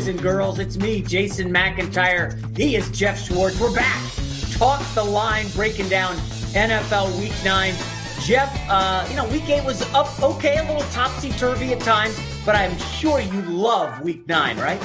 boys and girls. It's me, Jason McIntyre. He is Geoff Schwartz. We're back. Talk the line, breaking down NFL Week 9. Geoff, Week 8 was up okay, a little topsy-turvy at times, but I'm sure you love Week 9, right?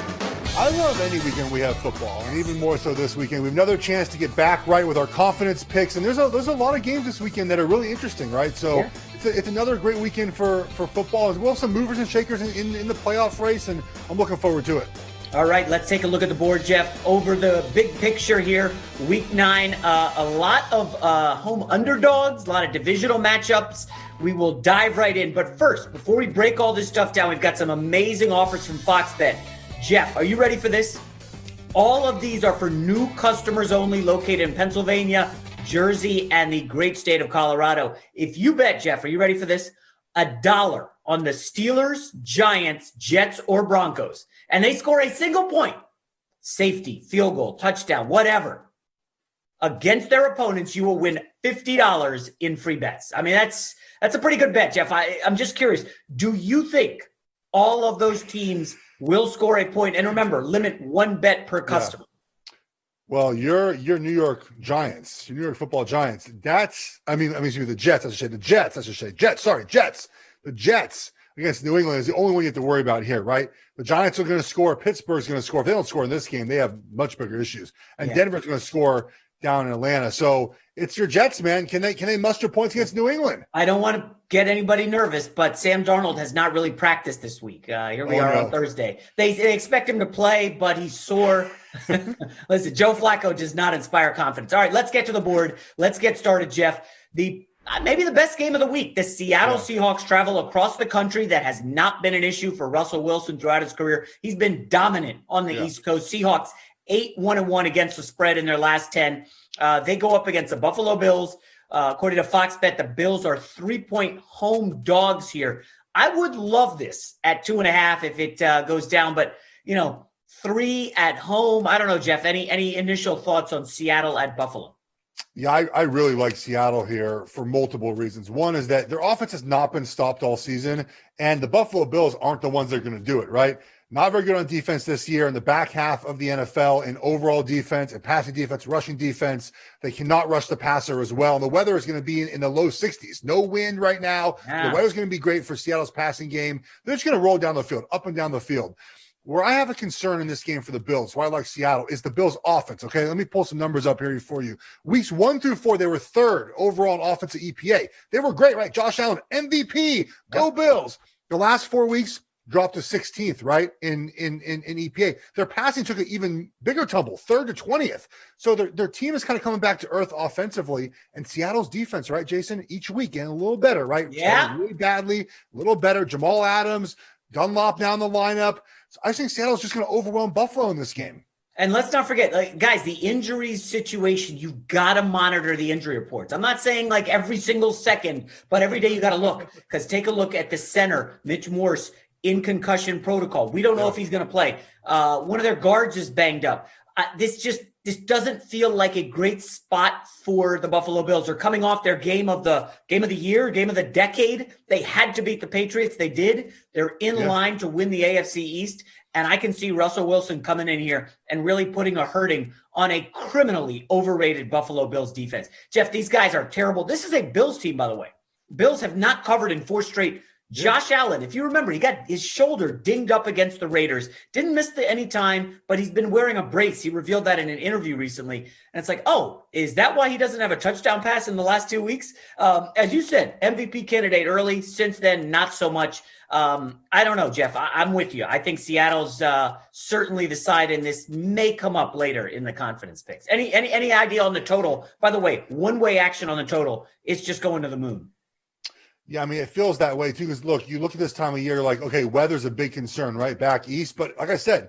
I love any weekend we have football, and even more so this weekend. We have another chance to get back right with our confidence picks, and there's a lot of games this weekend that are really interesting, right? So yeah. It's another great weekend for football, as well as some movers and shakers in the playoff race, and I'm looking forward to it. All right, let's take a look at the board, Geoff. Over the big picture here, Week 9, a lot of home underdogs, a lot of divisional matchups. We will dive right in. But first, before we break all this stuff down, we've got some amazing offers from Fox Bet. Geoff, are you ready for this? All of these are for new customers only, located in Pennsylvania, Jersey, and the great state of Colorado. If you bet, Geoff, are you ready for this? $1 on the Steelers, Giants, Jets, or Broncos, and they score a single point, safety, field goal, touchdown, whatever, against their opponents, you will win $50 in free bets. I mean, that's a pretty good bet, Geoff. I'm just curious. Do you think all of those teams will score a point? And remember, limit one bet per customer. Yeah. Well, your New York Giants, your New York Football Giants. The Jets. The Jets against New England is the only one you have to worry about here, right? The Giants are going to score. Pittsburgh's going to score. If they don't score in this game, they have much bigger issues. And Denver's going to score down in Atlanta. So it's your Jets, man. Can they muster points against New England? I don't want to get anybody nervous, but Sam Darnold has not really practiced this week. Here we are on Thursday. They expect him to play, but he's sore. Listen, Joe Flacco does not inspire confidence. All right, let's get to the board. Let's get started, Geoff. Maybe the best game of the week. The Seattle Seahawks travel across the country. That has not been an issue for Russell Wilson throughout his career. He's been dominant on the East Coast. Seahawks 8-1-1 against the spread in their last 10. They go up against the Buffalo Bills. According to Fox Bet, the Bills are 3-point home dogs here. I would love this at 2.5 if it goes down, but 3 at home. I don't know, Geoff. Any initial thoughts on Seattle at Buffalo? Yeah, I really like Seattle here for multiple reasons. One is that their offense has not been stopped all season, and the Buffalo Bills aren't the ones that are going to do it, right? Not very good on defense this year in the back half of the NFL in overall defense and passing defense, rushing defense. They cannot rush the passer as well. And the weather is going to be in the low 60s. No wind right now. The weather is going to be great for Seattle's passing game. They're just going to roll down the field, up and down the field. Where I have a concern in this game for the Bills, why I like Seattle, is the Bills' offense. Okay, let me pull some numbers up here for you. Weeks 1 through 4, they were 3rd overall in offensive EPA. They were great, right? Josh Allen, MVP, go Bills. The last 4 weeks dropped to 16th, right, in EPA. Their passing took an even bigger tumble, 3rd to 20th. So their team is kind of coming back to earth offensively. And Seattle's defense, right, Jason, each week getting a little better, right? Yeah. Really badly, a little better. Jamal Adams, Dunlop down the lineup. So I think Seattle's just going to overwhelm Buffalo in this game. And let's not forget, guys, the injuries situation, you've got to monitor the injury reports. I'm not saying every single second, but every day you got to look, because take a look at the center, Mitch Morse, in concussion protocol. We don't know if he's going to play. One of their guards is banged up. This doesn't feel like a great spot for the Buffalo Bills. They're coming off their game of the year, game of the decade. They had to beat the Patriots. They did. They're in line to win the AFC East. And I can see Russell Wilson coming in here and really putting a hurting on a criminally overrated Buffalo Bills defense. Geoff, these guys are terrible. This is a Bills team, by the way. Bills have not covered in 4 straight. Josh Allen, if you remember, he got his shoulder dinged up against the Raiders. Didn't miss any time, but he's been wearing a brace. He revealed that in an interview recently. And it's is that why he doesn't have a touchdown pass in the last 2 weeks? As you said, MVP candidate early. Since then, not so much. I don't know, Geoff. I'm with you. I think Seattle's certainly the side, and this may come up later in the confidence picks. Any idea on the total? By the way, one-way action on the total is just going to the moon. Yeah, I mean, it feels that way, too, because, you look at this time of year, you're like, okay, weather's a big concern, right, back east. But like I said,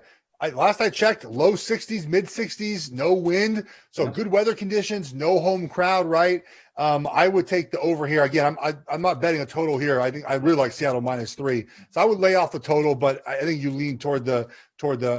last I checked, low 60s, mid 60s, no wind. So good weather conditions, no home crowd, right? I would take the over here. Again, I'm not betting a total here. I think I really like Seattle -3. So I would lay off the total, but I think you lean toward the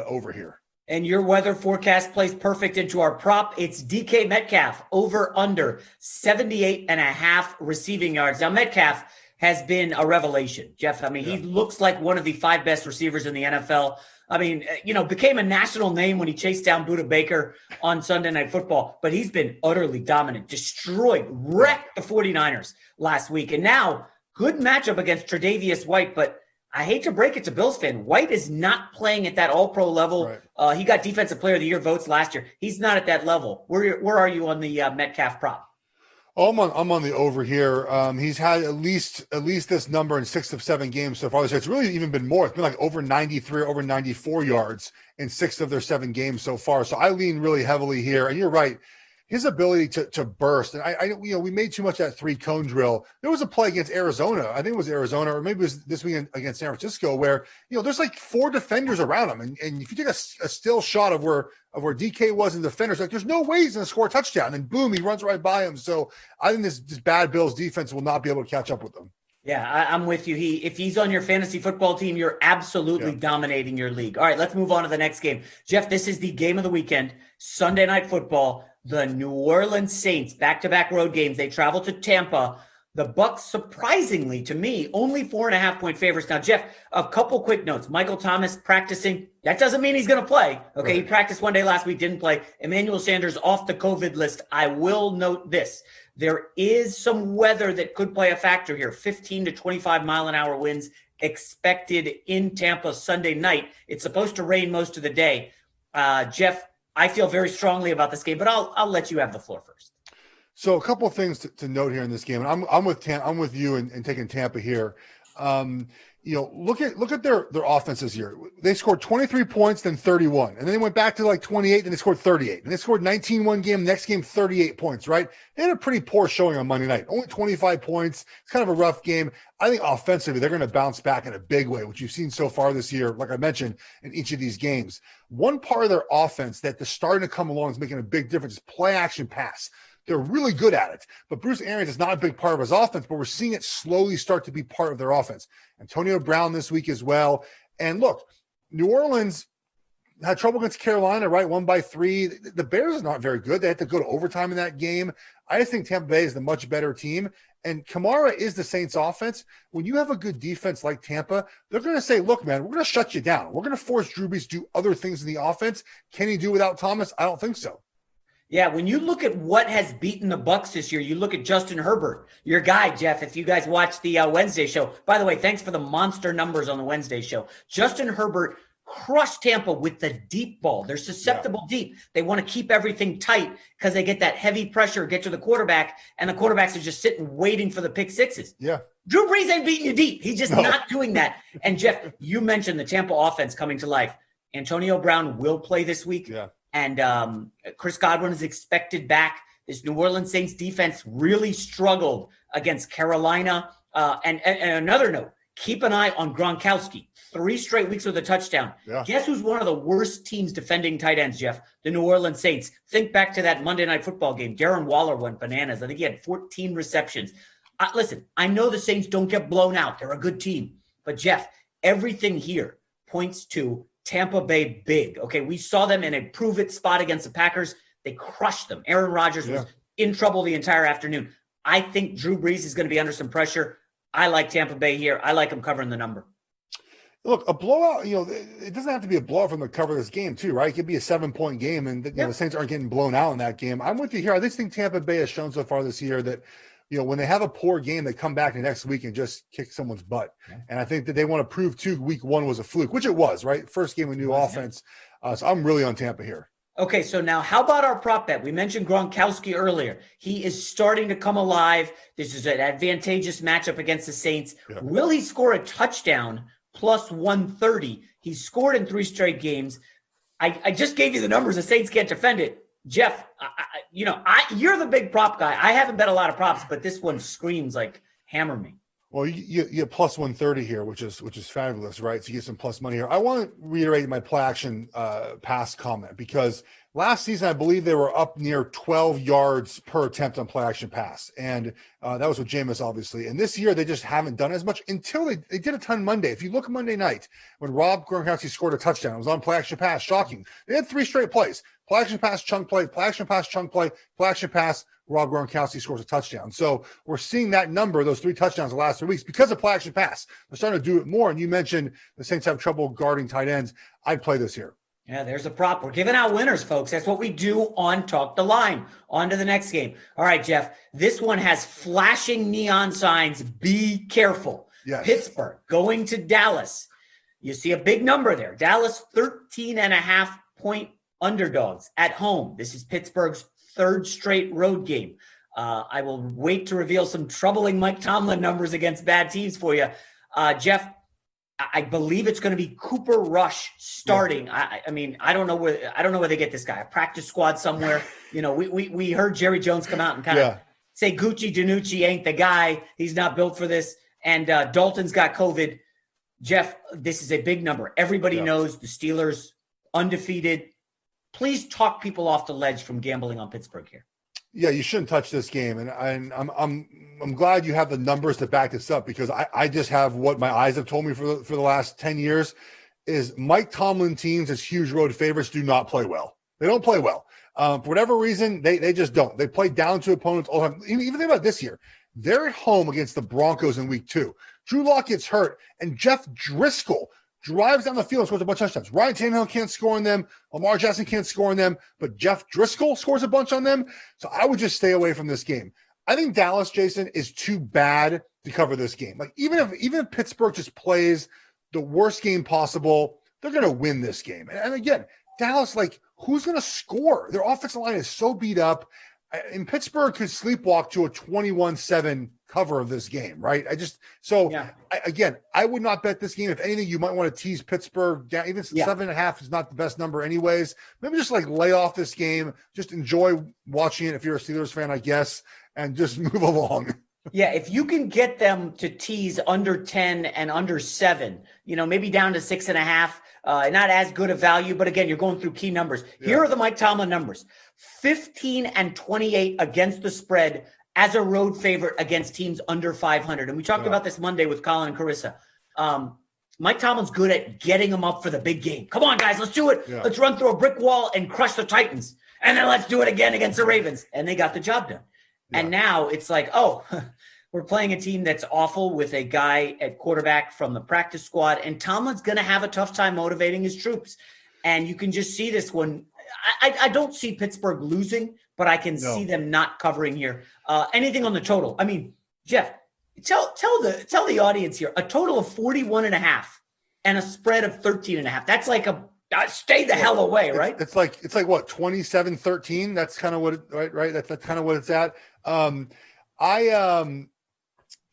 over here. And your weather forecast plays perfect into our prop. It's DK Metcalf over under 78.5 receiving yards. Now, Metcalf has been a revelation, Geoff. I mean, he looks like one of the 5 best receivers in the NFL. I mean, became a national name when he chased down Budda Baker on Sunday Night Football, but he's been utterly dominant, destroyed, wrecked the 49ers last week. And now, good matchup against Tre'Davious White, but I hate to break it to Bills fan. White is not playing at that all-pro level. Right. He got Defensive Player of the Year votes last year. He's not at that level. Where are you on the Metcalf prop? Oh, I'm on the over here. He's had at least this number in 6 of 7 games so far. So it's really even been more. It's been like over 93, over 94 yards in 6 of their 7 games so far. So I lean really heavily here. And you're right. His ability to burst, and we made too much of that 3-cone drill. There was a play against Arizona, I think it was Arizona, or maybe it was this weekend against San Francisco, where there's like 4 defenders around him, and if you take a still shot of where DK was in defenders, like there's no way he's going to score a touchdown, and boom, he runs right by him. So I think this bad Bills defense will not be able to catch up with them. Yeah, I'm with you. If he's on your fantasy football team, you're absolutely dominating your league. All right, let's move on to the next game. Geoff, this is the game of the weekend, Sunday Night Football. The New Orleans Saints, back-to-back road games. They travel to Tampa. The Bucs, surprisingly to me, only 4.5-point favorites. Now, Geoff, a couple quick notes. Michael Thomas practicing. That doesn't mean he's going to play. Okay, He practiced one day last week, didn't play. Emmanuel Sanders off the COVID list. I will note this. There is some weather that could play a factor here. 15 to 25 mile-an-hour winds expected in Tampa Sunday night. It's supposed to rain most of the day. Geoff, I feel very strongly about this game, but I'll let you have the floor first. So a couple of things to note here in this game, and I'm with you in taking Tampa here. Look at their offenses here. They scored 23 points, then 31, and then they went back to like 28, then they scored 38, and they scored 19 one game. Next game, 38 points. Right? They had a pretty poor showing on Monday night. Only 25 points. It's kind of a rough game. I think offensively they're going to bounce back in a big way, which you've seen so far this year. Like I mentioned in each of these games, one part of their offense that is starting to come along is making a big difference is play action pass. They're really good at it, but Bruce Arians is not a big part of his offense, but we're seeing it slowly start to be part of their offense. Antonio Brown this week as well. And look, New Orleans had trouble against Carolina, right? 1 by 3. The Bears are not very good. They had to go to overtime in that game. I just think Tampa Bay is the much better team. And Kamara is the Saints offense. When you have a good defense like Tampa, they're going to say, look, man, we're going to shut you down. We're going to force Drew Brees to do other things in the offense. Can he do without Thomas? I don't think so. Yeah, when you look at what has beaten the Bucs this year, you look at Justin Herbert, your guy, Geoff, if you guys watched the Wednesday show. By the way, thanks for the monster numbers on the Wednesday show. Justin Herbert crushed Tampa with the deep ball. They're susceptible deep. They want to keep everything tight because they get that heavy pressure, get to the quarterback, and the quarterbacks are just sitting waiting for the pick sixes. Yeah. Drew Brees ain't beating you deep. He's just not doing that. And, Geoff, you mentioned the Tampa offense coming to life. Antonio Brown will play this week. Yeah. And Chris Godwin is expected back. This New Orleans Saints defense really struggled against Carolina. And another note, keep an eye on Gronkowski. 3 straight weeks with a touchdown. Yeah. Guess who's one of the worst teams defending tight ends, Geoff? The New Orleans Saints. Think back to that Monday Night Football game. Darren Waller went bananas. I think he had 14 receptions. Listen, I know the Saints don't get blown out. They're a good team. But, Geoff, everything here points to Tampa Bay big. Okay, we saw them in a prove-it spot against the Packers. They crushed them. Aaron Rodgers was in trouble the entire afternoon. I think Drew Brees is going to be under some pressure. I like Tampa Bay here. I like them covering the number. Look, a blowout, it doesn't have to be a blowout from the cover of this game too, right? It could be a 7-point game, and the Saints aren't getting blown out in that game. I'm with you here. I just think Tampa Bay has shown so far this year that when they have a poor game, they come back the next week and just kick someone's butt. And I think that they want to prove, too, week 1 was a fluke, which it was, right? First game with new offense. So I'm really on Tampa here. Okay, so now how about our prop bet? We mentioned Gronkowski earlier. He is starting to come alive. This is an advantageous matchup against the Saints. Yeah. Will he score a touchdown plus 130? He's scored in 3 straight games. I just gave you the numbers. The Saints can't defend it. Geoff, you're the big prop guy. I haven't bet a lot of props, but this one screams like hammer me. Well, you get plus 130 here, which is fabulous, right? So you get some plus money here. I want to reiterate my play action pass comment because last season I believe they were up near 12 yards per attempt on play action pass, and that was with Jameis, obviously. And this year they just haven't done as much until they did a ton Monday. If you look Monday night when Rob Gronkowski scored a touchdown, it was on play action pass. Shocking. They had 3 straight plays. play action pass, chunk play, play action pass, chunk play, play action pass, Rob Gronkowski scores a touchdown. So we're seeing that number, those 3 touchdowns the last 3 weeks because of play action pass. They're starting to do it more. And you mentioned the Saints have trouble guarding tight ends. I'd play this here. Yeah, there's a prop. We're giving out winners, folks. That's what we do on Talk the Line. On to the next game. All right, Geoff, this one has flashing neon signs. Be careful. Yes. Pittsburgh going to Dallas. You see a big number there. Dallas 13.5-point underdogs at home. This is Pittsburgh's 3rd straight road game. I will wait to reveal some troubling Mike Tomlin numbers against bad teams for you. Geoff, I believe it's going to be Cooper Rush starting. Yeah. I mean, I don't know where they get this guy. A practice squad somewhere. You know, we heard Jerry Jones come out and kind of say Gucci Danucci ain't the guy. He's not built for this. And Dalton's got COVID. Geoff, this is a big number. Everybody knows the Steelers undefeated. Please talk people off the ledge from gambling on Pittsburgh here. Yeah, you shouldn't touch this game, and I'm glad you have the numbers to back this up because I just have what my eyes have told me for the last 10 years is Mike Tomlin teams as huge road favorites do not play well. They don't play well. For whatever reason, they just don't. They play down to opponents all the time. Even think about this year. They're at home against the Broncos in week 2. Drew Lock gets hurt, and Jeff Driscoll drives down the field and scores a bunch of touchdowns. Ryan Tannehill can't score on them. Lamar Jackson can't score on them. But Jeff Driscoll scores a bunch on them. So I would just stay away from this game. I think Dallas, Jason, is too bad to cover this game. Like even if Pittsburgh just plays the worst game possible, they're going to win this game. And again, Dallas, like who's going to score? Their offensive line is so beat up. And Pittsburgh could sleepwalk to a 21-7 cover of this game, right? I would not bet this game. If anything, you might want to tease Pittsburgh down. Even 7.5 is not the best number anyways. Maybe just like lay off this game. Just enjoy watching it if you're a Steelers fan, I guess, and just move along. Yeah, if you can get them to tease under 10 and under 7, maybe down to 6.5, not as good a value, but again, you're going through key numbers. Here are the Mike Tomlin numbers. 15-28 against the spread as a road favorite against teams under 500. And we talked about this Monday with Colin and Carissa. Mike Tomlin's good at getting them up for the big game. Come on, guys, let's do it. Yeah. Let's run through a brick wall and crush the Titans. And then let's do it again against the Ravens. And they got the job done. Yeah. And now it's like, we're playing a team that's awful with a guy at quarterback from the practice squad. And Tomlin's going to have a tough time motivating his troops. And you can just see this one. I don't see Pittsburgh losing, but I can see them not covering here. Anything on the total? I mean, Geoff, tell the audience here, a total of 41.5 and a spread of 13.5. That's like stay the hell away, right? It's like what, 27-13? That's kind of what right? That's kind of what it's at.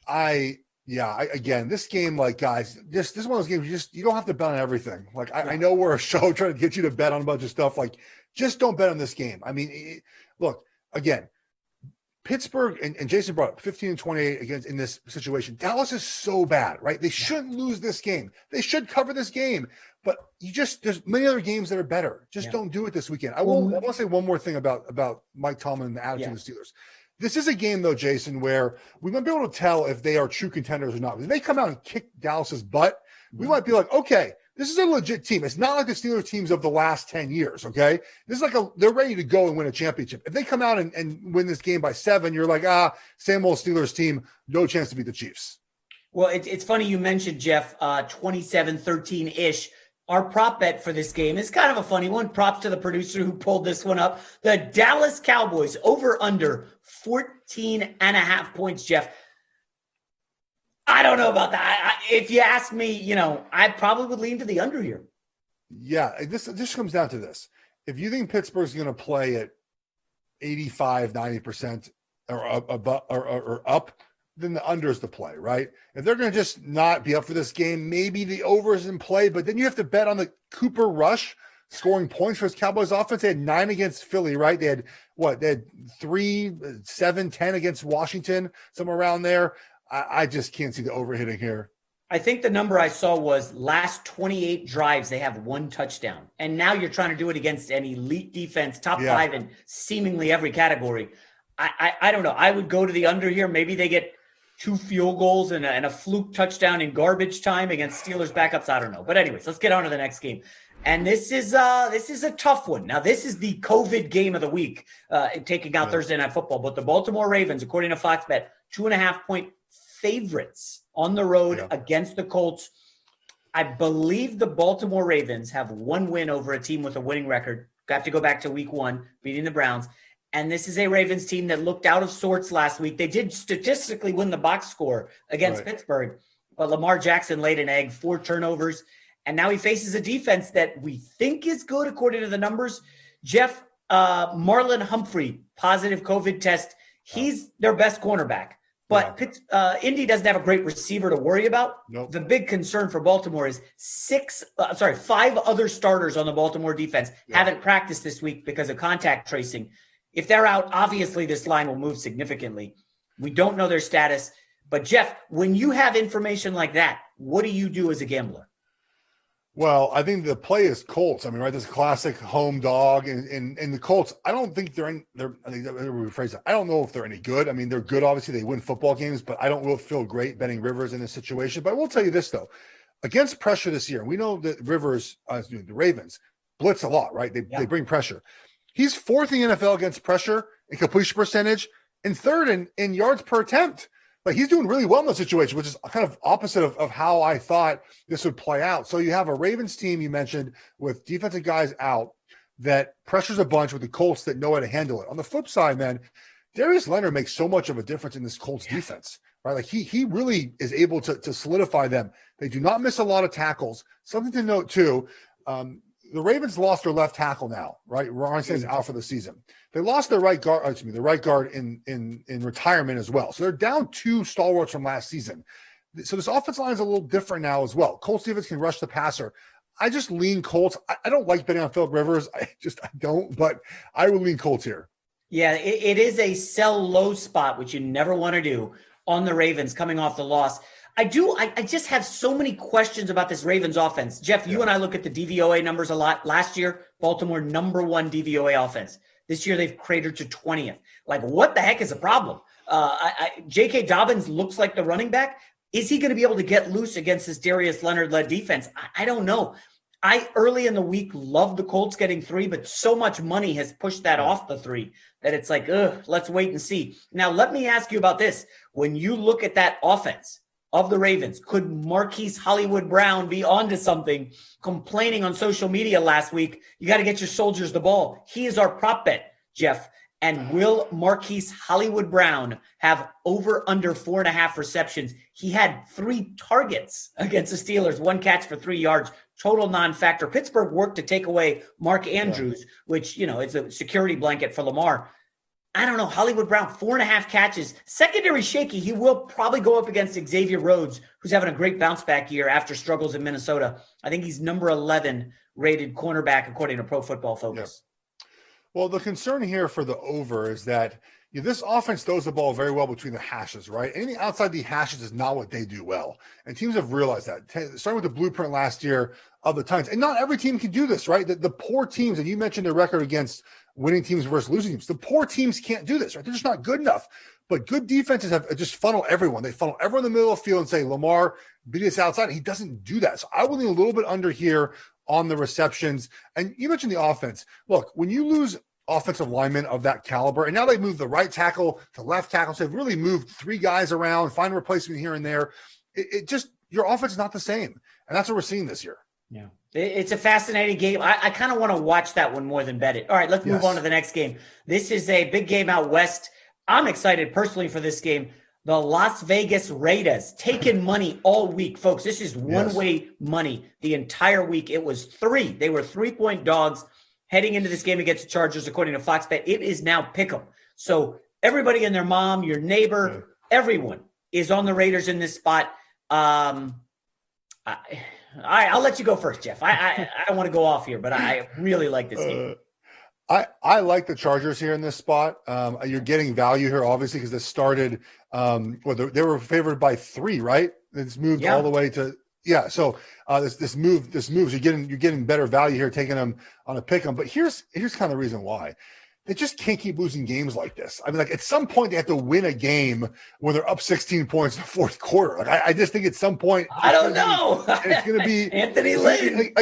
Again, this game, like guys, this is one of those games you don't have to bet on everything. Like I know we're a show trying to get you to bet on a bunch of stuff. Like just don't bet on this game. I mean, look, again, Pittsburgh and Jason brought up 15-28 against in this situation. Dallas is so bad, right? They shouldn't lose this game. They should cover this game. But there's many other games that are better. Just don't do it this weekend. I want to say one more thing about Mike Tomlin and the attitude of the Steelers. This is a game, though, Jason, where we might be able to tell if they are true contenders or not. If they come out and kick Dallas's butt, we might be like, okay, this is a legit team. It's not like the Steelers teams of the last 10 years, okay? This is like they're ready to go and win a championship. If they come out and win this game by 7, you're like, same old Steelers team, no chance to beat the Chiefs. Well, it's funny you mentioned, Geoff, 27-13-ish. Our prop bet for this game is kind of a funny one. Props to the producer who pulled this one up. The Dallas Cowboys over under 14.5 points, Geoff. I don't know about that. If you ask me, I probably would lean to the under here. Yeah, this comes down to this. If you think Pittsburgh's going to play at 85, 90% or up, then the under is the play, right? If they're going to just not be up for this game, maybe the over is in play, but then you have to bet on the Cooper Rush scoring points for his Cowboys offense. They had 9 against Philly, right? They had 3, 7, 10 against Washington, somewhere around there. I just can't see the overhitting here. I think the number I saw was last 28 drives, they have 1 touchdown. And now you're trying to do it against an elite defense, top 5 in seemingly every category. I don't know. I would go to the under here. Maybe they get 2 field goals and a fluke touchdown in garbage time against Steelers backups. I don't know. But anyways, let's get on to the next game. And this is a tough one. Now, this is the COVID game of the week, taking out Thursday Night Football. But the Baltimore Ravens, according to Fox Bet, 2.5-point favorites on the road against the Colts. I believe the Baltimore Ravens have one win over a team with a winning record. Got to go back to week 1, beating the Browns. And this is a Ravens team that looked out of sorts last week. They did statistically win the box score against Pittsburgh, but Lamar Jackson laid an egg, 4 turnovers. And now he faces a defense that we think is good according to the numbers. Geoff, Marlon Humphrey, positive COVID test. He's their best cornerback. But Indy doesn't have a great receiver to worry about. Nope. The big concern for Baltimore is 5 other starters on the Baltimore defense haven't practiced this week because of contact tracing. If they're out, obviously this line will move significantly. We don't know their status. But, Geoff, when you have information like that, what do you do as a gambler? Well, I think the play is Colts. I mean, right, this classic home dog, and the Colts. I don't think I think rephrase that. I don't know if they're any good. I mean, they're good. Obviously, they win football games, but I don't really feel great betting Rivers in this situation. But I will tell you this though, against pressure this year, we know that Rivers, the Ravens, blitz a lot, right? They bring pressure. He's 4th in the NFL against pressure in completion percentage, and 3rd in yards per attempt. Like, he's doing really well in those situations, which is kind of opposite of how I thought this would play out. So you have a Ravens team, you mentioned, with defensive guys out that pressures a bunch with the Colts that know how to handle it. On the flip side, man, Darius Leonard makes so much of a difference in this Colts defense, right? Like, he really is able to solidify them. They do not miss a lot of tackles. Something to note, too, the Ravens lost their left tackle now, right? Ron is out for the season. They lost their right guard in retirement as well. So they're down 2 stalwarts from last season. So this offensive line is a little different now as well. Colts defense can rush the passer. I just lean Colts. I don't like betting on Philip Rivers. I don't, but I would lean Colts here. Yeah, it is a sell low spot, which you never want to do on the Ravens coming off the loss. I just have so many questions about this Ravens offense. Geoff, you and I look at the DVOA numbers a lot. Last year, Baltimore #1 DVOA offense. This year, they've cratered to 20th. Like, what the heck is the problem? J.K. Dobbins looks like the running back. Is he going to be able to get loose against this Darius Leonard-led defense? I don't know. I, early in the week, loved the Colts getting 3, but so much money has pushed that off the 3 that it's like, let's wait and see. Now, let me ask you about this. When you look at that offense of the Ravens, could Marquise Hollywood Brown be onto something, complaining on social media last week? You got to get your soldiers the ball. He is our prop bet, Geoff. And will Marquise Hollywood Brown have over under 4.5 receptions? He had 3 targets against the Steelers, 1 catch for 3 yards, total non-factor. Pittsburgh worked to take away Mark Andrews, which, it's a security blanket for Lamar. I don't know. Hollywood Brown, 4.5 catches. Secondary shaky. He will probably go up against Xavier Rhodes, who's having a great bounce back year after struggles in Minnesota. I think he's number 11 rated cornerback according to Pro Football Focus. Yeah. Well, the concern here for the over is that this offense throws the ball very well between the hashes, right? Anything outside the hashes is not what they do well. And teams have realized that. Starting with the blueprint last year of the Titans. And not every team can do this, right? The poor teams, and you mentioned their record against winning teams versus losing teams. The poor teams can't do this, right? They're just not good enough. But good defenses have just funnel everyone. They funnel everyone in the middle of the field and say, Lamar, beat us outside. He doesn't do that. So I will lean a little bit under here on the receptions. And you mentioned the offense. Look, when you lose offensive linemen of that caliber, and now they moved the right tackle to left tackle, so they've really moved 3 guys around, find a replacement here and there. It just, your offense is not the same. And that's what we're seeing this year. Yeah. It's a fascinating game. I kind of want to watch that one more than bet it. All right, let's move on to the next game. This is a big game out west. I'm excited personally for this game. The Las Vegas Raiders taking money all week, folks. This is one-way money the entire week. It was 3. They were 3-point dogs heading into this game against the Chargers, according to Fox Bet. It is now pick'em. So everybody and their mom, your neighbor, everyone is on the Raiders in this spot. I'll let you go first, Geoff. I don't want to go off here, but I really like this game. I like the Chargers here in this spot. You're getting value here, obviously, because this started. They were favored by 3, right? It's moved all the way to So this moves. You're getting better value here, taking them on a pick 'em. But here's kind of the reason why. They just can't keep losing games like this. I mean, like, at some point they have to win a game when they're up 16 points in the fourth quarter. Like, I just think at some point I don't know. It's going to be Anthony Lynn.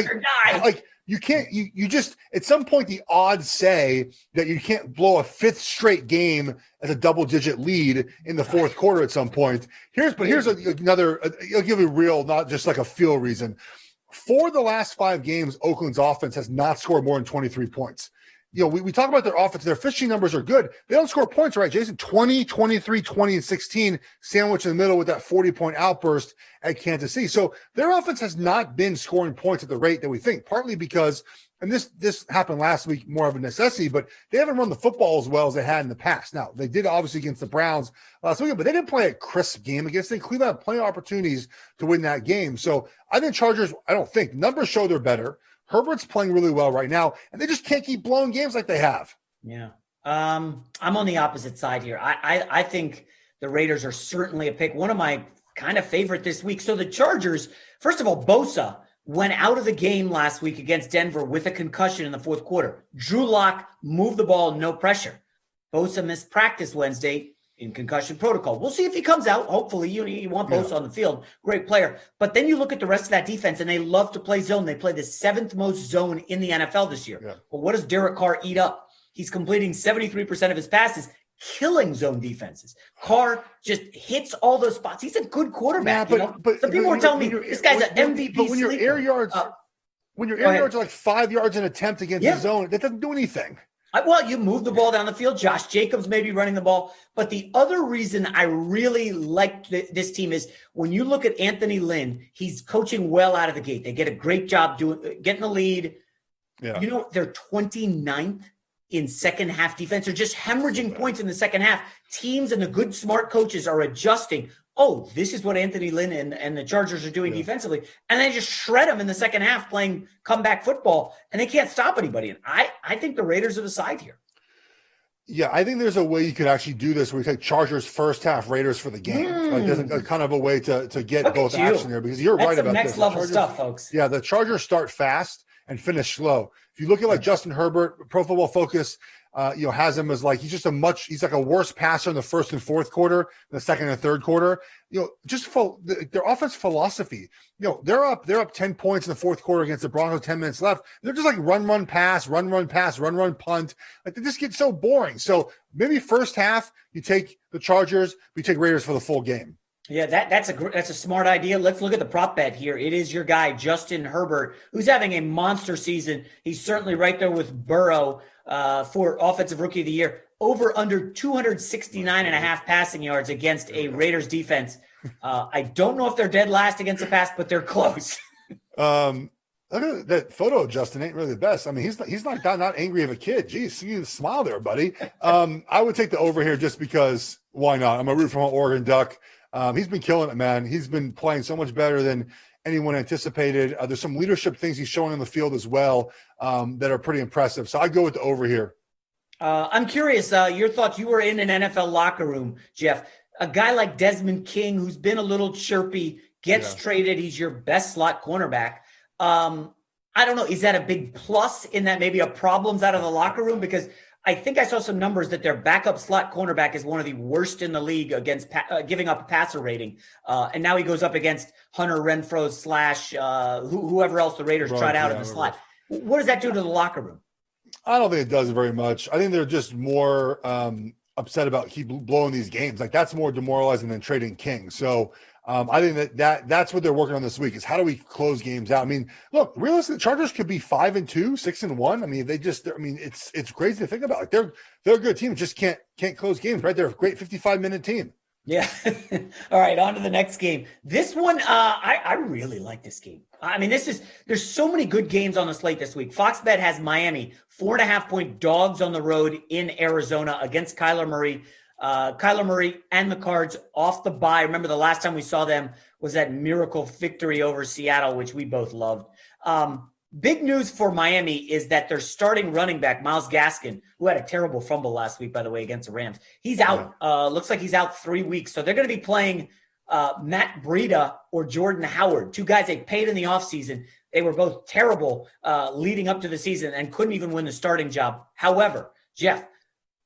you can't, you just, at some point, the odds say that you can't blow a fifth straight game as a double-digit lead in the fourth quarter at some point. Here's another, I'll give you real, not just like a feel reason. For the last 5 games, Oakland's offense has not scored more than 23 points. We talk about their offense. Their efficiency numbers are good. They don't score points, right, Jason? 20, 23, 20, and 16, sandwich in the middle with that 40-point outburst at Kansas City. So their offense has not been scoring points at the rate that we think, partly because, and this happened last week, more of a necessity, but they haven't run the football as well as they had in the past. Now, they did obviously against the Browns last week, but they didn't play a crisp game against them. Cleveland had plenty of opportunities to win that game. So I think numbers show they're better. Herbert's playing really well right now, and they just can't keep blowing games like they have. Yeah. I'm on the opposite side here. I think the Raiders are certainly a pick. One of my kind of favorite this week. So the Chargers, first of all, Bosa went out of the game last week against Denver with a concussion in the fourth quarter. Drew Lock moved the ball, no pressure. Bosa missed practice Wednesday in concussion protocol. We'll see if he comes out. Hopefully, you want Bosa on the field. Great player. But then you look at the rest of that defense, and they love to play zone. They play the 7th most zone in the NFL this year. Yeah. But what does Derek Carr eat up? He's completing 73% of his passes, killing zone defenses. Carr just hits all those spots. He's a good quarterback. But some people are telling me this guy's an MVP. But when your air yards, are like 5 yards an attempt against the zone, that doesn't do anything. Well, you move the ball down the field. Josh Jacobs may be running the ball. But the other reason I really like this team is when you look at Anthony Lynn, he's coaching well out of the gate. They get a great job getting the lead. Yeah. They're 29th in second half defense. They're just hemorrhaging points in the second half. Teams and the good, smart coaches are adjusting. Oh, this is what Anthony Lynn and the Chargers are doing defensively. And they just shred them in the second half playing comeback football, and they can't stop anybody. And I think the Raiders are the side here. Yeah, I think there's a way you could actually do this where you take Chargers first half, Raiders for the game. Like there's a kind of a way to get both action there, because you're right about this. That's next level stuff, folks. Yeah, the Chargers start fast and finish slow. If you look at like Justin Herbert, Pro Football Focus, has him as like he's like a worse passer in the first and fourth quarter, the second and third quarter. Just for their offense philosophy. They're up 10 points in the fourth quarter against the Broncos, 10 minutes left. They're just like run, pass, run, pass, run, punt. Like they just get so boring. So maybe first half you take the Chargers, you take Raiders for the full game. Yeah, that's a smart idea. Let's look at the prop bet here. It is your guy, Justin Herbert, who's having a monster season. He's certainly right there with Burrow for Offensive Rookie of the Year. Over under 269.5 passing yards against a Raiders defense. I don't know if they're dead last against the pass, but they're close. Look at that photo, Justin. Ain't really the best. I mean, he's not angry of a kid. Geez, you smile there, buddy. I would take the over here just because why not? I'm a root from an Oregon Duck. He's been killing it, man. He's been playing so much better than anyone anticipated. There's some leadership things he's showing on the field as well that are pretty impressive. So I'd go with the over here. I'm curious, your thoughts. You were in an NFL locker room, Geoff. A guy like Desmond King, who's been a little chirpy, gets traded. He's your best slot cornerback. I don't know. Is that a big plus in that maybe a problem's out of the locker room? Because I think I saw some numbers that their backup slot cornerback is one of the worst in the league against giving up a passer rating. And now he goes up against Hunter Renfrow / whoever else the Raiders tried out in the slot. What does that do to the locker room? I don't think it does very much. I think they're just more upset about keep blowing these games. Like that's more demoralizing than trading King. So I think that's what they're working on this week is how do we close games out? I mean, look, realistically, the Chargers could be 5-2, 6-1. I mean, it's crazy to think about. Like they're a good team, just can't close games, right? They're a great 55-minute team. Yeah. All right, on to the next game. This one, I really like this game. I mean, there's so many good games on the slate this week. Fox Bet has Miami 4.5-point dogs on the road in Arizona against Kyler Murray. Kyler Murray and the Cards off the bye. Remember the last time we saw them was that miracle victory over Seattle, which we both loved. Big news for Miami is that their starting running back, Myles Gaskin, who had a terrible fumble last week, by the way, against the Rams, he's out. Looks like he's out 3 weeks. So they're going to be playing Matt Breida or Jordan Howard, two guys they paid in the offseason. They were both terrible leading up to the season and couldn't even win the starting job. However, Geoff,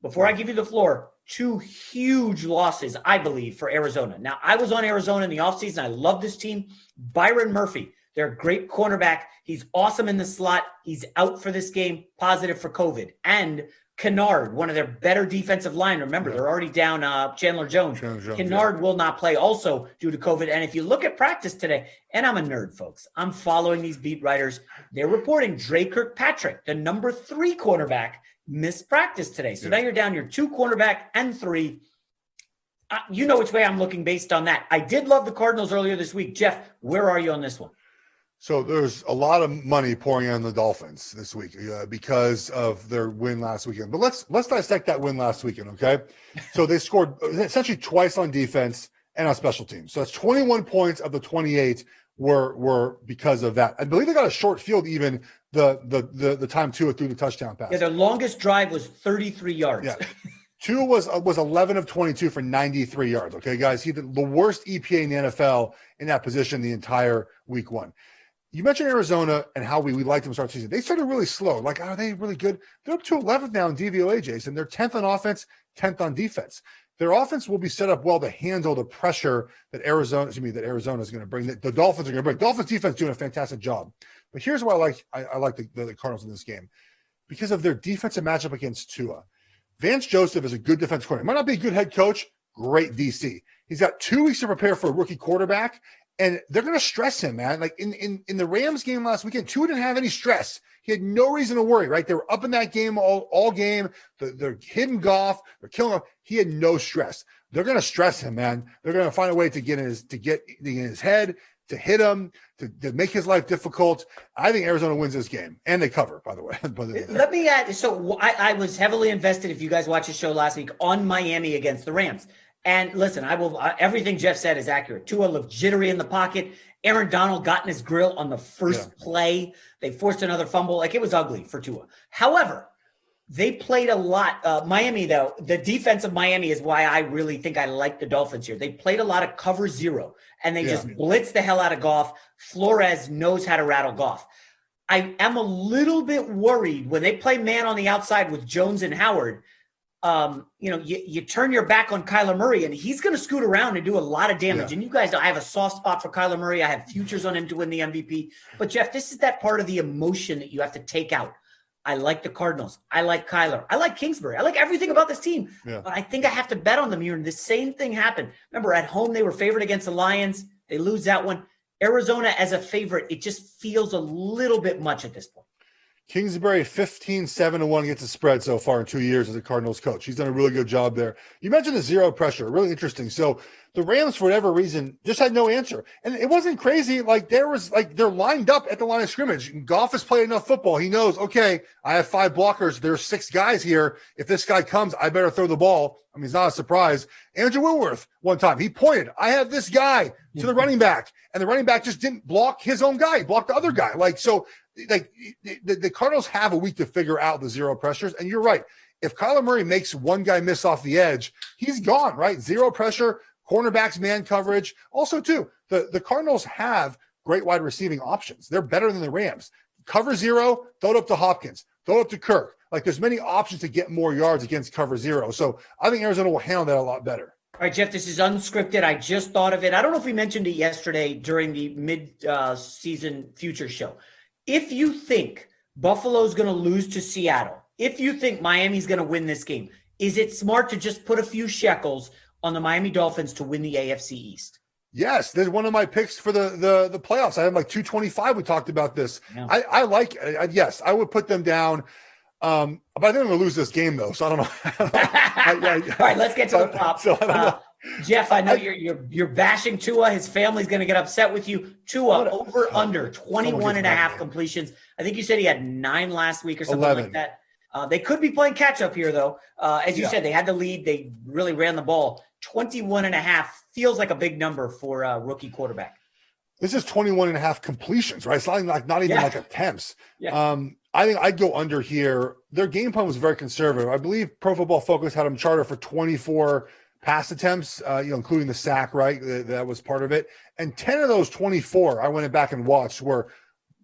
before I give you the floor, 2 huge losses, I believe, for Arizona. Now, I was on Arizona in the offseason. I love this team. Byron Murphy, They're a great cornerback. He's awesome in the slot. He's out for this game, positive for COVID. And Kennard, one of their better defensive line. Remember, they're already down Chandler Jones. Kennard will not play also due to COVID. And if you look at practice today, and I'm a nerd, folks, I'm following these beat writers. They're reporting Dre Kirkpatrick, the number 3 cornerback, missed practice today. So now you're down your 2 cornerback and 3. You know which way I'm looking based on that. I did love the Cardinals earlier this week. Geoff, where are you on this one? So there's a lot of money pouring on the Dolphins this week because of their win last weekend. But let's dissect that win last weekend, okay? So they scored essentially twice on defense and on special teams. So that's 21 points of the 28 were because of that. I believe they got a short field even the time Tua threw the touchdown pass. Yeah, their longest drive was 33 yards. Yeah. Tua was 11 of 22 for 93 yards. Okay, guys, he did the worst EPA in the NFL in that position the entire week 1. You mentioned Arizona and how we liked them to start the season. They started really slow. Like, are they really good? They're up to 11th now in DVOA, Jason. They're 10th on offense, 10th on defense. Their offense will be set up well to handle the pressure that Arizona is going to bring. The Dolphins are going to bring. Dolphins defense doing a fantastic job. But here's why I like the Cardinals in this game. Because of their defensive matchup against Tua. Vance Joseph is a good defensive coordinator. Might not be a good head coach, great DC. He's got 2 weeks to prepare for a rookie quarterback, and they're going to stress him, man. Like in the Rams game last weekend, Tua didn't have any stress. He had no reason to worry, right? They were up in that game all game. They're hitting Goff. They're killing him. He had no stress. They're going to stress him, man. They're going to find a way to get in his head, to hit him, to make his life difficult. I think Arizona wins this game, and they cover, by the way. Let me add. So I was heavily invested, if you guys watched the show last week, on Miami against the Rams. And listen, I will. Everything Geoff said is accurate. Tua looked jittery in the pocket. Aaron Donald got in his grill on the first play. They forced another fumble. Like, it was ugly for Tua. However, they played a lot. Miami, though, the defense of Miami is why I really think I like the Dolphins here. They played a lot of cover 0, and they just blitzed the hell out of Goff. Flores knows how to rattle Goff. I am a little bit worried when they play man on the outside with Jones and Howard. You turn your back on Kyler Murray, and he's going to scoot around and do a lot of damage. And you guys know I have a soft spot for Kyler Murray. I have futures on him to win the MVP. But, Geoff, this is that part of the emotion that you have to take out. I like the Cardinals. I like Kyler. I like Kingsbury. I like everything about this team. Yeah. But I think I have to bet on them here. And the same thing happened. Remember, at home, they were favored against the Lions. They lose that one. Arizona as a favorite, it just feels a little bit much at this point. Kingsbury 15-7-1 against the spread so far in 2 years as a Cardinals coach. He's done a really good job there. You mentioned the 0 pressure, really interesting. So the Rams, for whatever reason, just had no answer. And it wasn't crazy. They're lined up at the line of scrimmage. Goff has played enough football. He knows, okay, I have 5 blockers. There's 6 guys here. If this guy comes, I better throw the ball. I mean, it's not a surprise. Andrew Whitworth, one time, he pointed, I have this guy to the running back. And the running back just didn't block his own guy. He blocked the other guy. The Cardinals have a week to figure out the 0 pressures. And you're right. If Kyler Murray makes one guy miss off the edge, he's gone, right? 0 pressure, cornerbacks, man coverage. Also, too, the Cardinals have great wide receiving options. They're better than the Rams. Cover 0, throw it up to Hopkins, throw it up to Kirk. Like, there's many options to get more yards against cover 0. So I think Arizona will handle that a lot better. All right, Geoff, this is unscripted. I just thought of it. I don't know if we mentioned it yesterday during the mid-season future show. If you think Buffalo's going to lose to Seattle, if you think Miami's going to win this game, is it smart to just put a few shekels on the Miami Dolphins to win the AFC East? Yes, there's one of my picks for the playoffs. I have like 225. We talked about this. Yeah. I like yes, I would put them down. But I think I'm going to lose this game, though, so I don't know. All right, let's get to the prop. So Geoff, I know you're bashing Tua. His family's going to get upset with you. Tua, over under 21 and a half completions. I think you said he had 9 last week or something 11. like that. They could be playing catch up here, though. As you said, they had the lead. They really ran the ball. 21 and a half feels like a big number for a rookie quarterback. This is 21 and a half completions, right? It's not even like attempts. Yeah. I think I'd go under here. Their game plan was very conservative. I believe Pro Football Focus had them charter for 24 pass attempts, including the sack, right? That was part of it. And 10 of those 24, I went back and watched, were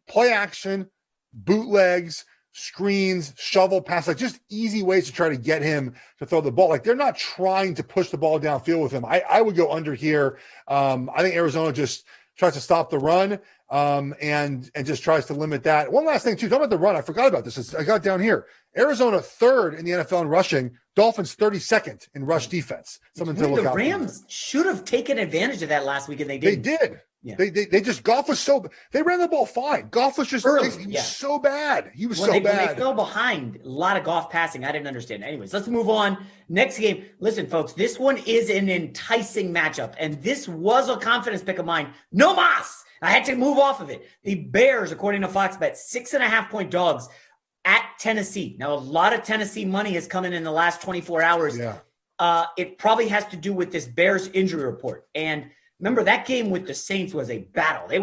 play action, bootlegs, screens, shovel pass, like just easy ways to try to get him to throw the ball. Like, they're not trying to push the ball downfield with him. I would go under here. I think Arizona just tries to stop the run, and just tries to limit that. One last thing, too. Talking about the run, I forgot about this. I got down here. Arizona 3rd in the NFL in rushing. Dolphins 32nd in rush defense. Something to look the out for. The Rams should have taken advantage of that last week, and they didn't. They did. Yeah. They just, Goff was they ran the ball fine. Goff was just early, he was so bad. He was when bad. When they fell behind, a lot of Goff passing. I didn't understand. Anyways, let's move on. Next game. Listen, folks, this one is an enticing matchup, and this was a confidence pick of mine. No mas. I had to move off of it. The Bears, according to Fox Bet, 6.5-point dogs at Tennessee. Now, a lot of Tennessee money has come in the last 24 hours. Yeah. It probably has to do with this Bears injury report. And remember, that game with the Saints was a battle. They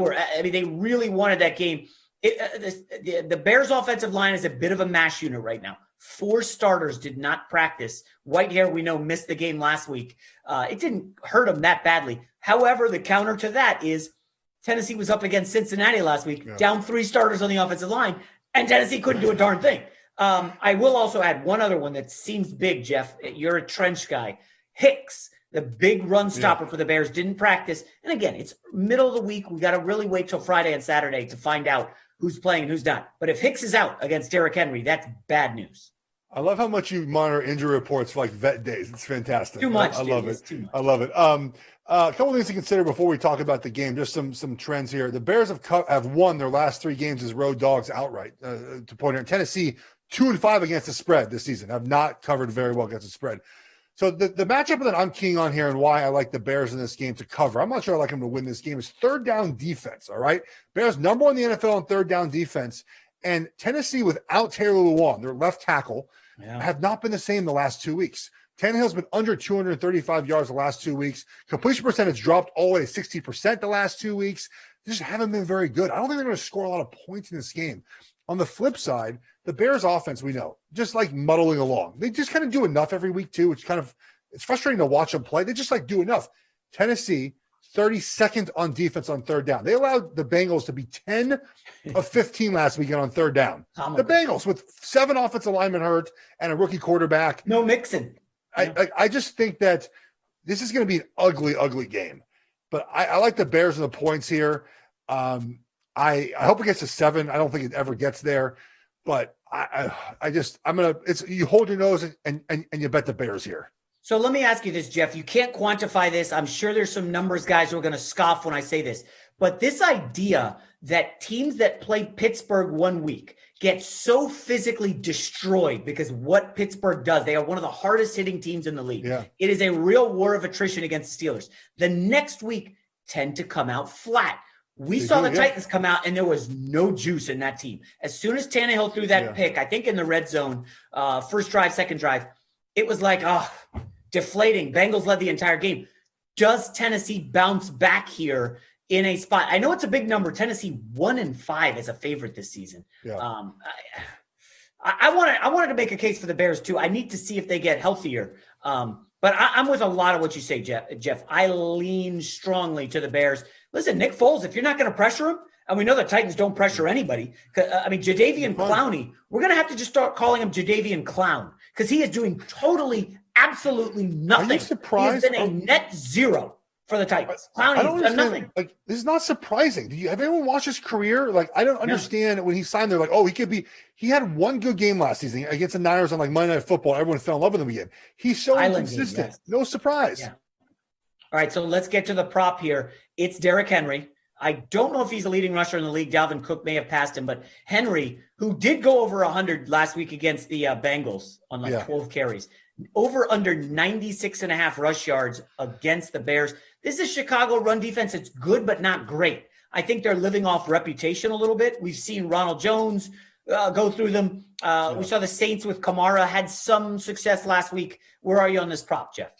really wanted that game. The Bears offensive line is a bit of a mash unit right now. 4 starters did not practice. Whitehair, we know, missed the game last week. It didn't hurt them that badly. However, the counter to that is Tennessee was up against Cincinnati last week, down 3 starters on the offensive line, and Tennessee couldn't do a darn thing. I will also add one other one that seems big, Geoff. You're a trench guy. Hicks, the big run stopper for the Bears, didn't practice. And again, it's middle of the week. We got to really wait till Friday and Saturday to find out who's playing and who's not. But if Hicks is out against Derrick Henry, that's bad news. I love how much you monitor injury reports for like vet days. It's fantastic. Too much. I love it. I love it. A couple things to consider before we talk about the game. Just some trends here. The Bears have won their last 3 games as road dogs outright. To point out, Tennessee 2-5 against the spread this season. Have not covered very well against the spread. So the matchup that I'm keying on here and why I like the Bears in this game to cover, I'm not sure I like them to win this game, is third down defense, all right? Bears number 1 in the NFL on third down defense. And Tennessee, without Taylor Lewan, their left tackle, have not been the same the last 2 weeks. Tannehill's been under 235 yards the last 2 weeks. Completion percentage dropped all the way to 60% the last 2 weeks. They just haven't been very good. I don't think they're going to score a lot of points in this game. On the flip side, the Bears offense, we know, just like muddling along. They just kind of do enough every week too, which it's frustrating to watch them play. They just like do enough. Tennessee, 32nd on defense on third down. They allowed the Bengals to be 10 of 15 last weekend on third down. The Bengals with 7 offensive linemen hurt and a rookie quarterback. No mixing. I just think that this is going to be an ugly, ugly game. But I like the Bears and the points here. I hope it gets to 7. I don't think it ever gets there. But you hold your nose and you bet the Bears here. So let me ask you this, Geoff. You can't quantify this. I'm sure there's some numbers guys who are going to scoff when I say this. But this idea that teams that play Pittsburgh one week get so physically destroyed because what Pittsburgh does, they are one of the hardest hitting teams in the league. Yeah. It is a real war of attrition against the Steelers. The next week tend to come out flat. We saw the Titans come out, and there was no juice in that team. As soon as Tannehill threw that pick, I think in the red zone, first drive, second drive, it was like, deflating. Bengals led the entire game. Does Tennessee bounce back here in a spot? I know it's a big number. Tennessee 1-5 as a favorite this season. Yeah. I wanted to make a case for the Bears too. I need to see if they get healthier. But I'm with a lot of what you say, Geoff. I lean strongly to the Bears. Listen, Nick Foles, if you're not going to pressure him, and we know the Titans don't pressure anybody. Jadeveon Clowney, we're going to have to just start calling him Jadeveon Clown because he is doing totally, absolutely nothing. Are you surprised? He's been a net zero for the Titans. Clowney's done nothing. Like, this is not surprising. Have anyone watched his career? Like, I don't understand when he signed there. Like, he had one good game last season against the Niners on like Monday Night Football. Everyone fell in love with him again. He's so inconsistent. Yes. No surprise. Yeah. All right, so let's get to the prop here. It's Derrick Henry. I don't know if he's the leading rusher in the league. Dalvin Cook may have passed him, but Henry, who did go over 100 last week against the Bengals on 12 carries, over under 96.5 rush yards against the Bears. This is Chicago run defense. It's good, but not great. I think they're living off reputation a little bit. We've seen Ronald Jones go through them. We saw the Saints with Kamara had some success last week. Where are you on this prop, Geoff?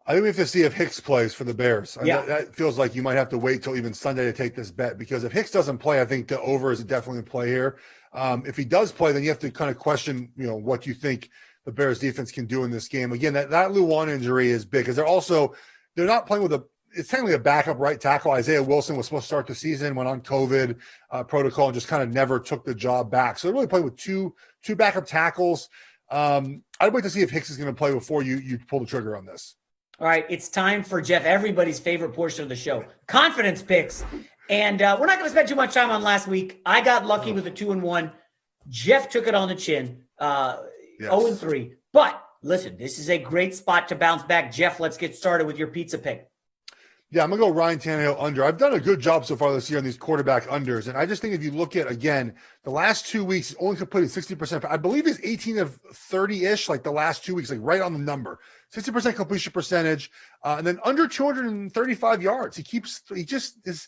I think we have to see if Hicks plays for the Bears. That feels like you might have to wait till even Sunday to take this bet because if Hicks doesn't play, I think the over is definitely in play here. If he does play, then you have to kind of question, what you think the Bears defense can do in this game. Again, that Lewan injury is big because they're not playing with it's technically a backup right tackle. Isaiah Wilson was supposed to start the season, went on COVID protocol and just kind of never took the job back. So they're really playing with two backup tackles. I'd wait to see if Hicks is going to play before you pull the trigger on this. All right, it's time for Geoff, everybody's favorite portion of the show, confidence picks. And we're not going to spend too much time on last week. I got lucky with a 2-1. Geoff took it on the chin, 0-3. But listen, this is a great spot to bounce back. Geoff, let's get started with your pizza pick. Yeah, I'm going to go Ryan Tannehill under. I've done a good job so far this year on these quarterback unders. And I just think if you look at, again, the last 2 weeks, he's only completed 60%. I believe he's 18 of 30-ish, like the last 2 weeks, like right on the number. 60% completion percentage. And then under 235 yards. His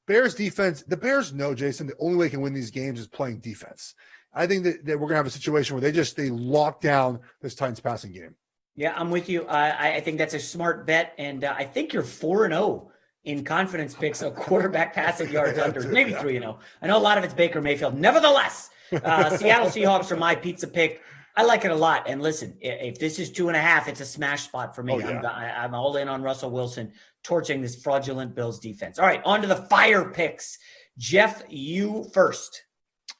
Bears defense, the Bears know, Jason, the only way they can win these games is playing defense. I think that we're going to have a situation where they lock down this Titans passing game. Yeah, I'm with you. I think that's a smart bet, and I think you're 4-0 in confidence picks of quarterback passing yards under, maybe 3-0. I know a lot of it's Baker Mayfield. Nevertheless, Seattle Seahawks are my pizza pick. I like it a lot. And listen, if this is 2.5, it's a smash spot for me. I'm all in on Russell Wilson torching this fraudulent Bills defense. All right, on to the fire picks. Geoff, you first.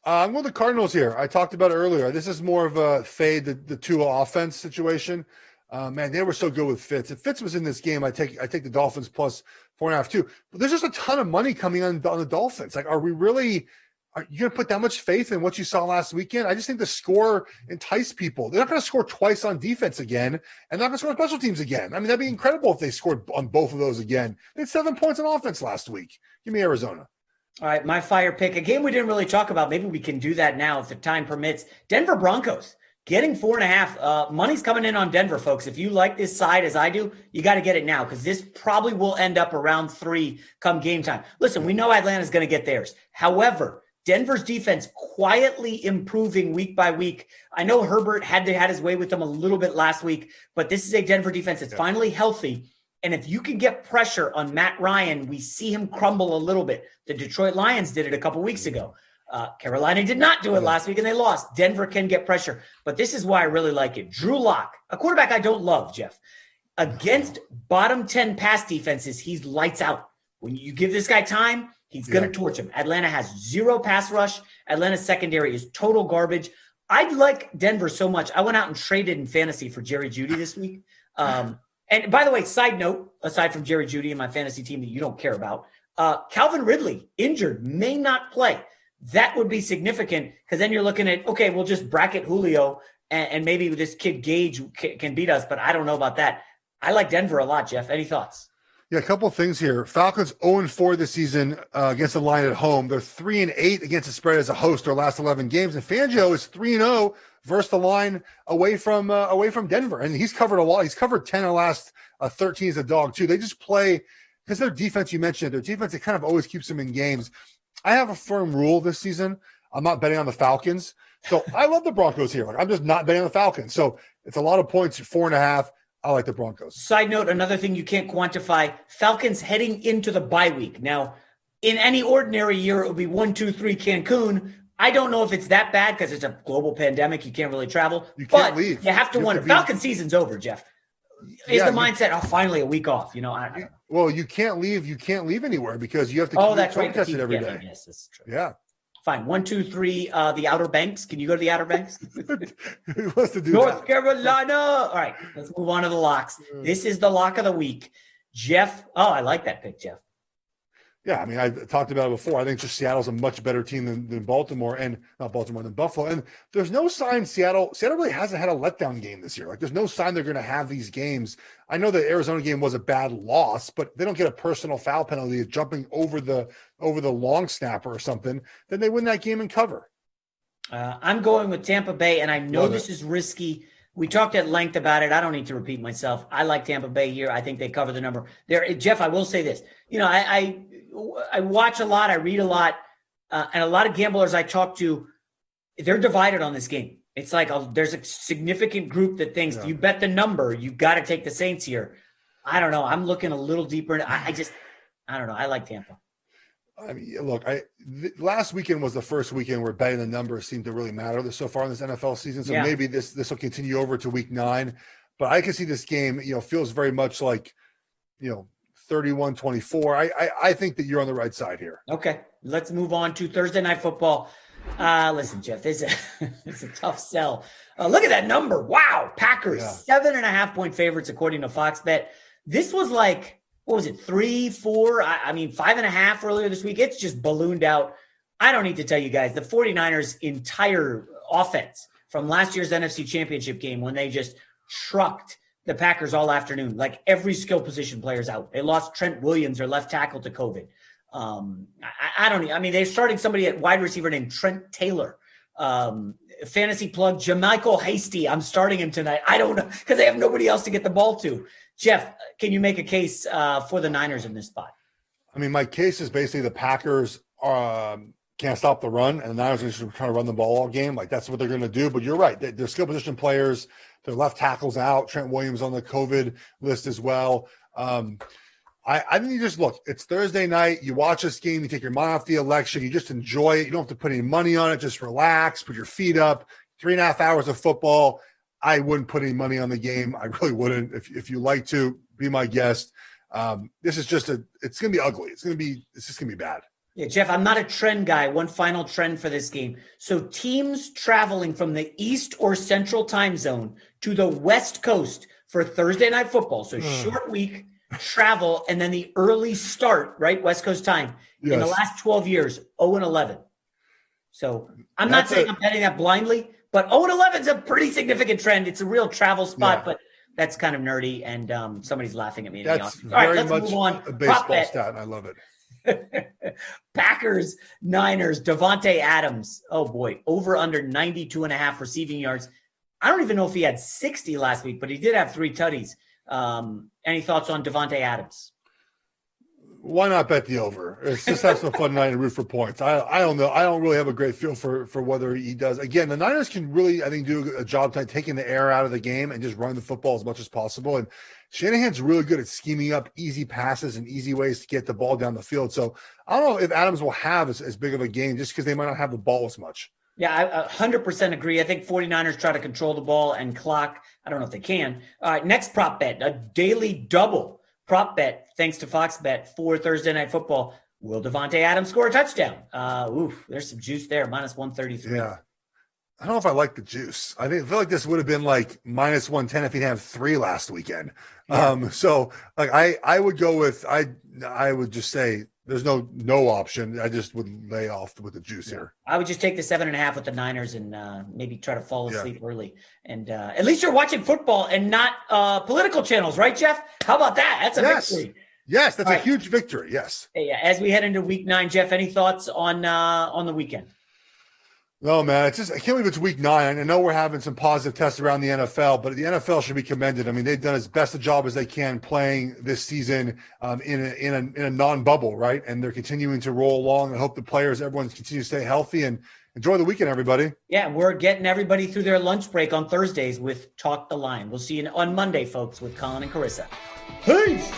I'm with the Cardinals here. I talked about it earlier. This is more of a fade the Tua offense situation. Man, they were so good with Fitz. If Fitz was in this game, I take the Dolphins plus 4.5 too. But there's just a ton of money coming on the Dolphins. Like, are you going to put that much faith in what you saw last weekend? I just think the score enticed people. They're not going to score twice on defense again, and they're not going to score on special teams again. I mean, that'd be incredible if they scored on both of those again. They had 7 points on offense last week. Give me Arizona. All right, my fire pick, a game we didn't really talk about. Maybe we can do that now if the time permits. Denver Broncos getting 4.5. Money's coming in on Denver, folks. If you like this side as I do, you got to get it now because this probably will end up around 3 come game time. Listen, we know Atlanta's going to get theirs. However, Denver's defense quietly improving week by week. I know Herbert had his way with them a little bit last week, but this is a Denver defense that's finally healthy. And if you can get pressure on Matt Ryan, we see him crumble a little bit. The Detroit Lions did it a couple weeks ago. Carolina did not do it last week, and they lost. Denver can get pressure. But this is why I really like it. Drew Lock, a quarterback I don't love, Geoff. Against bottom 10 pass defenses, he's lights out. When you give this guy time, he's going to torch him. Atlanta has 0 pass rush. Atlanta's secondary is total garbage. I like Denver so much. I went out and traded in fantasy for Jerry Jeudy this week. And by the way, side note, aside from Jerry Jeudy and my fantasy team that you don't care about, Calvin Ridley, injured, may not play. That would be significant because then you're looking at, okay, we'll just bracket Julio and maybe this kid Gage can beat us, but I don't know about that. I like Denver a lot, Geoff. Any thoughts? Yeah, a couple of things here. Falcons 0-4 this season against the line at home. They're 3-8 against the spread as a host their last 11 games. And Fangio is 3-0 versus the line away from Denver. And he's covered a lot. He's covered 10 of the last 13 as a dog, too. They just play – because their defense, you mentioned, their defense, it kind of always keeps them in games. I have a firm rule this season. I'm not betting on the Falcons. So I love the Broncos here. Like, I'm just not betting on the Falcons. So it's a lot of points, 4.5. I like the Broncos. Side note, another thing you can't quantify, Falcons heading into the bye week. Now, in any ordinary year, it would be 1, 2, 3 Cancun. I don't know if it's that bad because it's a global pandemic. You can't really travel. You can't leave. You have to wonder. Falcon season's over, Geoff. Is the mindset, finally a week off? You know, I don't know. Well, you can't leave. You can't leave anywhere because you have to keep tested every day. Yes, that's true. Yeah. Fine. 1, 2, 3, the Outer Banks. Can you go to the Outer Banks? Who wants to do North Carolina. All right, let's move on to the locks. This is the lock of the week. Geoff. Oh, I like that pick, Geoff. Yeah, I mean, I talked about it before. I think just Seattle's a much better team than Baltimore, and not Baltimore, than Buffalo. And there's no sign Seattle really hasn't had a letdown game this year. Like, there's no sign they're going to have these games. I know the Arizona game was a bad loss, but they don't get a personal foul penalty of jumping over the long snapper or something. Then they win that game and cover. I'm going with Tampa Bay, and I know this is risky. We talked at length about it. I don't need to repeat myself. I like Tampa Bay here. I think they cover the number. Geoff, I will say this. You know, I watch a lot. I read a lot. And a lot of gamblers I talk to, they're divided on this game. It's like there's a significant group that thinks you bet the number, you got to take the Saints here. I don't know. I'm looking a little deeper. I don't know. I like Tampa. I mean, look, last weekend was the first weekend where betting the numbers seemed to really matter so far in this NFL season. So maybe this will continue over to week 9. But I can see this game, feels very much like, 31-24. I think that you're on the right side here. Okay, let's move on to Thursday Night Football. Listen, Geoff, it's a tough sell. Look at that number. Wow, Packers, 7.5 point favorites according to Fox Bet. This was like, what was it, 3, 4? I mean, 5.5 earlier this week. It's just ballooned out. I don't need to tell you guys, the 49ers' entire offense from last year's NFC Championship game when they just trucked the Packers all afternoon, like every skill position player's out. They lost Trent Williams, their left tackle, to COVID. I mean, they're starting somebody at wide receiver named Trent Taylor. Fantasy plug, Jermichael Hasty. I'm starting him tonight. I don't know, because they have nobody else to get the ball to. Geoff, can you make a case for the Niners in this spot? I mean, my case is basically the Packers can't stop the run, and the Niners are just trying to run the ball all game. Like, that's what they're going to do. But you're right. They're skill position players. Their left tackle's out. Trent Williams on the COVID list as well. I think you just look. It's Thursday night. You watch this game. You take your mind off the election. You just enjoy it. You don't have to put any money on it. Just relax. Put your feet up. 3.5 hours of football. I wouldn't put any money on the game. I really wouldn't. If you like to, be my guest. This is just it's going to be ugly. It's just going to be bad. Yeah, Geoff, I'm not a trend guy. One final trend for this game. So teams traveling from the East or Central time zone to the West Coast for Thursday night football. So short week, travel, and then the early start, right? West Coast time. Yes. In the last 12 years, 0-11. So I'm not saying I'm betting that blindly, but 0-11 is a pretty significant trend. It's a real travel spot, but that's kind of nerdy, and somebody's laughing at me. That's all right, very let's much move on. A baseball stat, and I love it. Packers, Niners, Davante Adams. Oh boy, over under 92.5 receiving yards. I don't even know if he had 60 last week, but he did have 3 tutties. Any thoughts on Davante Adams? Why not bet the over? It's just have some fun tonight and root for points. I don't know. I don't really have a great feel for whether he does. Again, the Niners can really, I think, do a job tonight taking the air out of the game and just running the football as much as possible. And Shanahan's really good at scheming up easy passes and easy ways to get the ball down the field. So I don't know if Adams will have as big of a game just because they might not have the ball as much. Yeah, I 100% agree. I think 49ers try to control the ball and clock. I don't know if they can. All right, next prop bet, a daily double prop bet, thanks to Fox Bet for Thursday Night Football. Will Davante Adams score a touchdown? There's some juice there, minus 133. Yeah. I don't know if I like the juice. I feel like this would have been like minus 110 if he'd have 3 last weekend. Yeah. So like I would go with I would just say there's no option. I just would lay off with the juice here. I would just take the 7.5 with the Niners and maybe try to fall asleep early. And at least you're watching football and not political channels, right, Geoff? How about that? That's a victory. Yes, that's a huge victory. Yes. Yeah. As we head into week 9, Geoff, any thoughts on the weekend? No, man. I can't believe it's week 9. I know we're having some positive tests around the NFL, but the NFL should be commended. I mean, they've done as best a job as they can playing this season in a non-bubble, right? And they're continuing to roll along. I hope the players, everyone continues to stay healthy and enjoy the weekend, everybody. Yeah, we're getting everybody through their lunch break on Thursdays with Talk the Line. We'll see you on Monday, folks, with Colin and Carissa. Peace!